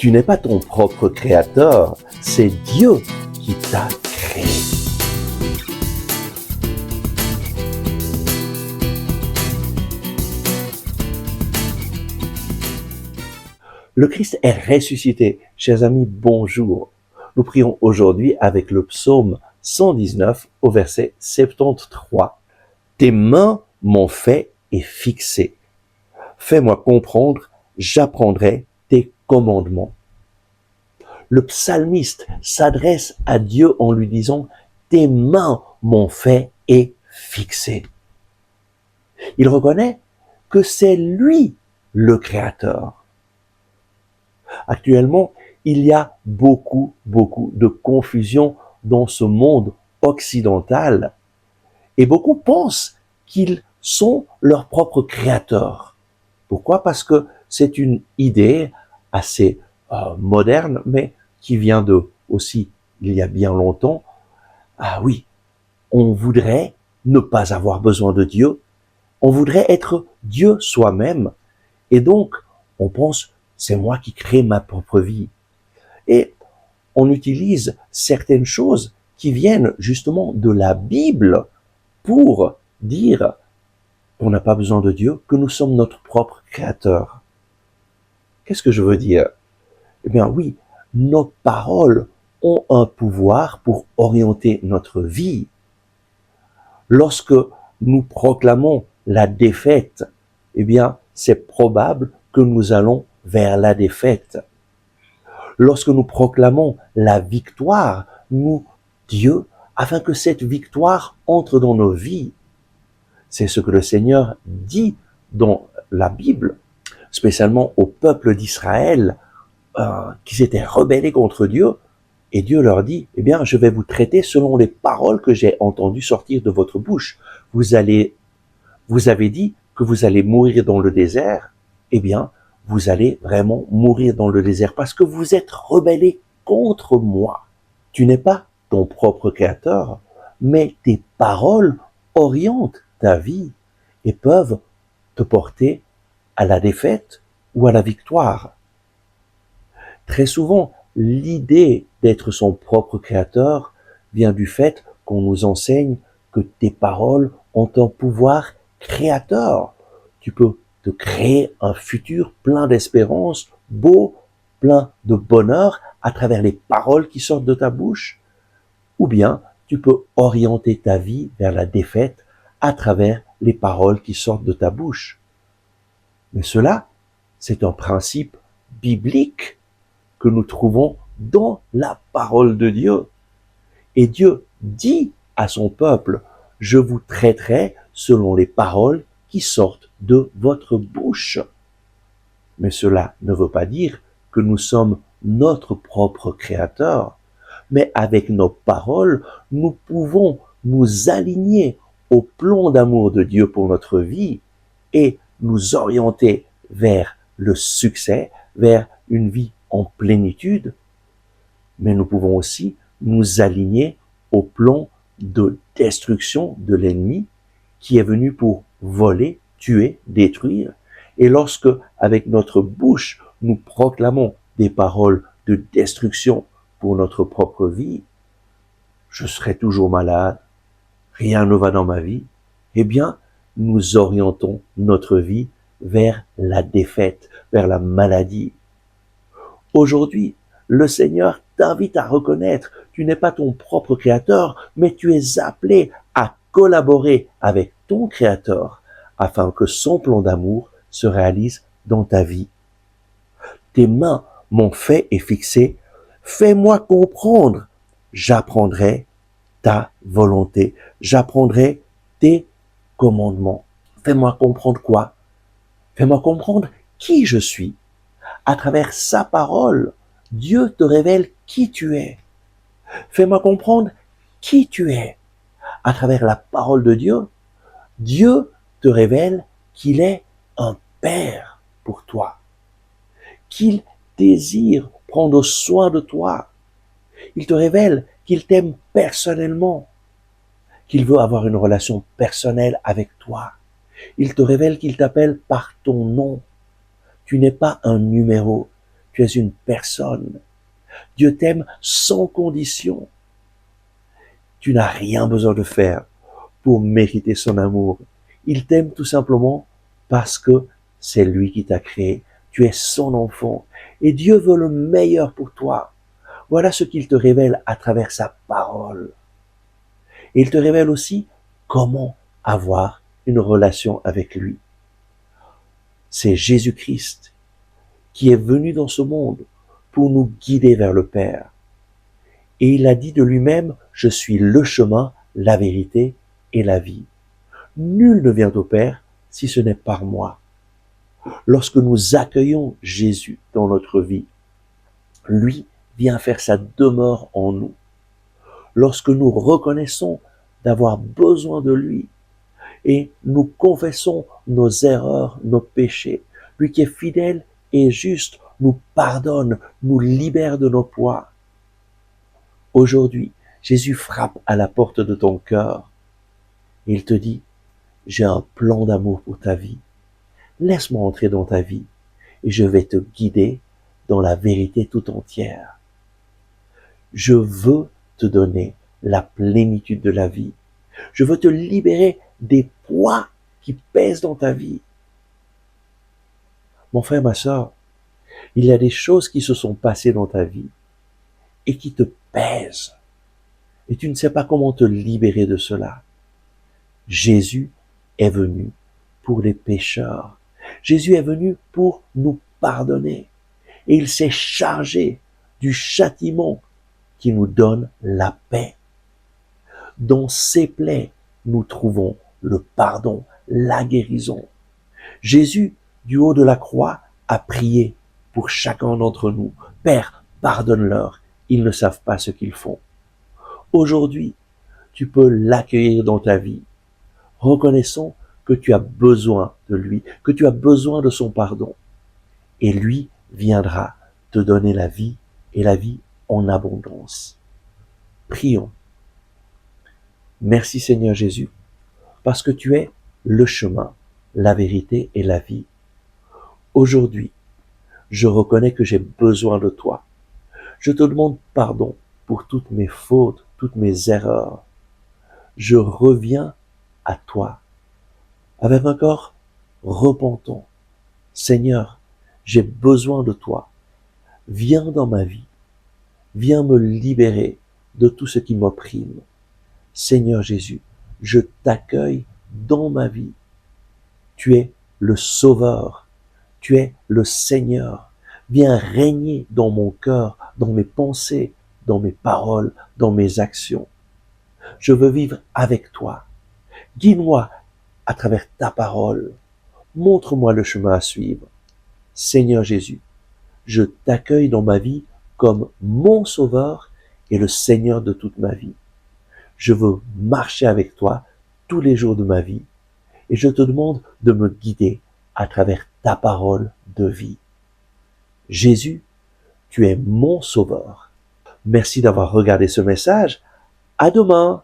Tu n'es pas ton propre créateur, c'est Dieu qui t'a créé. Le Christ est ressuscité. Chers amis, bonjour. Nous prions aujourd'hui avec le psaume 119 au verset 73. Tes mains m'ont fait et fixé. Fais-moi comprendre, j'apprendrai tes commandements. Le psalmiste s'adresse à Dieu en lui disant « Tes mains m'ont fait et fixé ». Il reconnaît que c'est lui le Créateur. Actuellement, il y a beaucoup de confusion dans ce monde occidental et beaucoup pensent qu'ils sont leurs propres créateurs. Pourquoi? Parce que c'est une idée assez moderne, mais qui vient aussi il y a bien longtemps. Ah oui, on voudrait ne pas avoir besoin de Dieu, on voudrait être Dieu soi-même, et donc on pense c'est moi qui crée ma propre vie. Et on utilise certaines choses qui viennent justement de la Bible pour dire qu'on n'a pas besoin de Dieu, que nous sommes notre propre créateur. Qu'est-ce que je veux dire? Eh bien oui, nos paroles ont un pouvoir pour orienter notre vie. Lorsque nous proclamons la défaite, eh bien c'est probable que nous allons vers la défaite. Lorsque nous proclamons la victoire, Dieu, afin que cette victoire entre dans nos vies. C'est ce que le Seigneur dit dans la Bible, spécialement au peuple d'Israël, qui s'étaient rebellés contre Dieu, et Dieu leur dit, eh bien, je vais vous traiter selon les paroles que j'ai entendues sortir de votre bouche. Vous avez dit que vous allez mourir dans le désert, eh bien, vous allez vraiment mourir dans le désert parce que vous êtes rebellés contre moi. Tu n'es pas ton propre créateur, mais tes paroles orientent ta vie et peuvent te porter à la défaite ou à la victoire. Très souvent, l'idée d'être son propre créateur vient du fait qu'on nous enseigne que tes paroles ont un pouvoir créateur. Tu peux te créer un futur plein d'espérance, beau, plein de bonheur à travers les paroles qui sortent de ta bouche, ou bien tu peux orienter ta vie vers la défaite à travers les paroles qui sortent de ta bouche. Mais cela, c'est un principe biblique que nous trouvons dans la parole de Dieu. Et Dieu dit à son peuple, je vous traiterai selon les paroles qui sortent de votre bouche. Mais cela ne veut pas dire que nous sommes notre propre créateur, mais avec nos paroles, nous pouvons nous aligner au plan d'amour de Dieu pour notre vie et nous orienter vers le succès, vers une vie en plénitude, mais nous pouvons aussi nous aligner au plan de destruction de l'ennemi qui est venu pour voler, tuer, détruire. Et lorsque, avec notre bouche, nous proclamons des paroles de destruction pour notre propre vie, je serai toujours malade, rien ne va dans ma vie, eh bien, nous orientons notre vie vers la défaite, vers la maladie. Aujourd'hui, le Seigneur t'invite à reconnaître, tu n'es pas ton propre créateur, mais tu es appelé à collaborer avec ton créateur afin que son plan d'amour se réalise dans ta vie. Tes mains m'ont fait et fixé, fais-moi comprendre, j'apprendrai ta volonté, j'apprendrai tes commandements. Fais-moi comprendre quoi? Fais-moi comprendre qui je suis. À travers sa parole, Dieu te révèle qui tu es. Fais-moi comprendre qui tu es. À travers la parole de Dieu, Dieu te révèle qu'il est un Père pour toi, qu'il désire prendre soin de toi. Il te révèle qu'il t'aime personnellement, qu'il veut avoir une relation personnelle avec toi. Il te révèle qu'il t'appelle par ton nom. Tu n'es pas un numéro, Tu es une personne. Dieu t'aime sans condition. Tu n'as rien besoin de faire pour mériter son amour. Il t'aime tout simplement parce que c'est lui qui t'a créé. Tu es son enfant et Dieu veut le meilleur pour toi. Voilà ce qu'il te révèle à travers sa parole. Et il te révèle aussi comment avoir une relation avec lui. C'est Jésus-Christ qui est venu dans ce monde pour nous guider vers le Père. Et il a dit de lui-même, je suis le chemin, la vérité et la vie. Nul ne vient au Père si ce n'est par moi. Lorsque nous accueillons Jésus dans notre vie, lui vient faire sa demeure en nous. Lorsque nous reconnaissons d'avoir besoin de lui et nous confessons nos erreurs, nos péchés, lui qui est fidèle et juste nous pardonne, nous libère de nos poids. Aujourd'hui, Jésus frappe à la porte de ton cœur et il te dit, j'ai un plan d'amour pour ta vie. Laisse-moi entrer dans ta vie et je vais te guider dans la vérité tout entière. Je veux te donner la plénitude de la vie. Je veux te libérer des poids qui pèsent dans ta vie. Mon frère, ma sœur, il y a des choses qui se sont passées dans ta vie et qui te pèsent. Et tu ne sais pas comment te libérer de cela. Jésus est venu pour les pécheurs. Jésus est venu pour nous pardonner. Et il s'est chargé du châtiment qui nous donne la paix. Dans ses plaies, nous trouvons le pardon, la guérison. Jésus, du haut de la croix, a prié pour chacun d'entre nous. Père, pardonne-leur, ils ne savent pas ce qu'ils font. Aujourd'hui, tu peux l'accueillir dans ta vie. Reconnaissons que tu as besoin de lui, que tu as besoin de son pardon. Et lui viendra te donner la vie et la vie en abondance. Prions. Merci Seigneur Jésus, parce que tu es le chemin, la vérité et la vie. Aujourd'hui, je reconnais que j'ai besoin de toi. Je te demande pardon pour toutes mes fautes, toutes mes erreurs. Je reviens à toi avec un corps repentant. Seigneur, j'ai besoin de toi. Viens dans ma vie. Viens me libérer de tout ce qui m'opprime. Seigneur Jésus, je t'accueille dans ma vie. Tu es le Sauveur. Tu es le Seigneur. Viens régner dans mon cœur, dans mes pensées, dans mes paroles, dans mes actions. Je veux vivre avec toi. Guide-moi à travers ta parole. Montre-moi le chemin à suivre. Seigneur Jésus, je t'accueille dans ma vie comme mon Sauveur et le Seigneur de toute ma vie. Je veux marcher avec toi tous les jours de ma vie et je te demande de me guider à travers ta parole de vie. Jésus, tu es mon Sauveur. Merci d'avoir regardé ce message. À demain!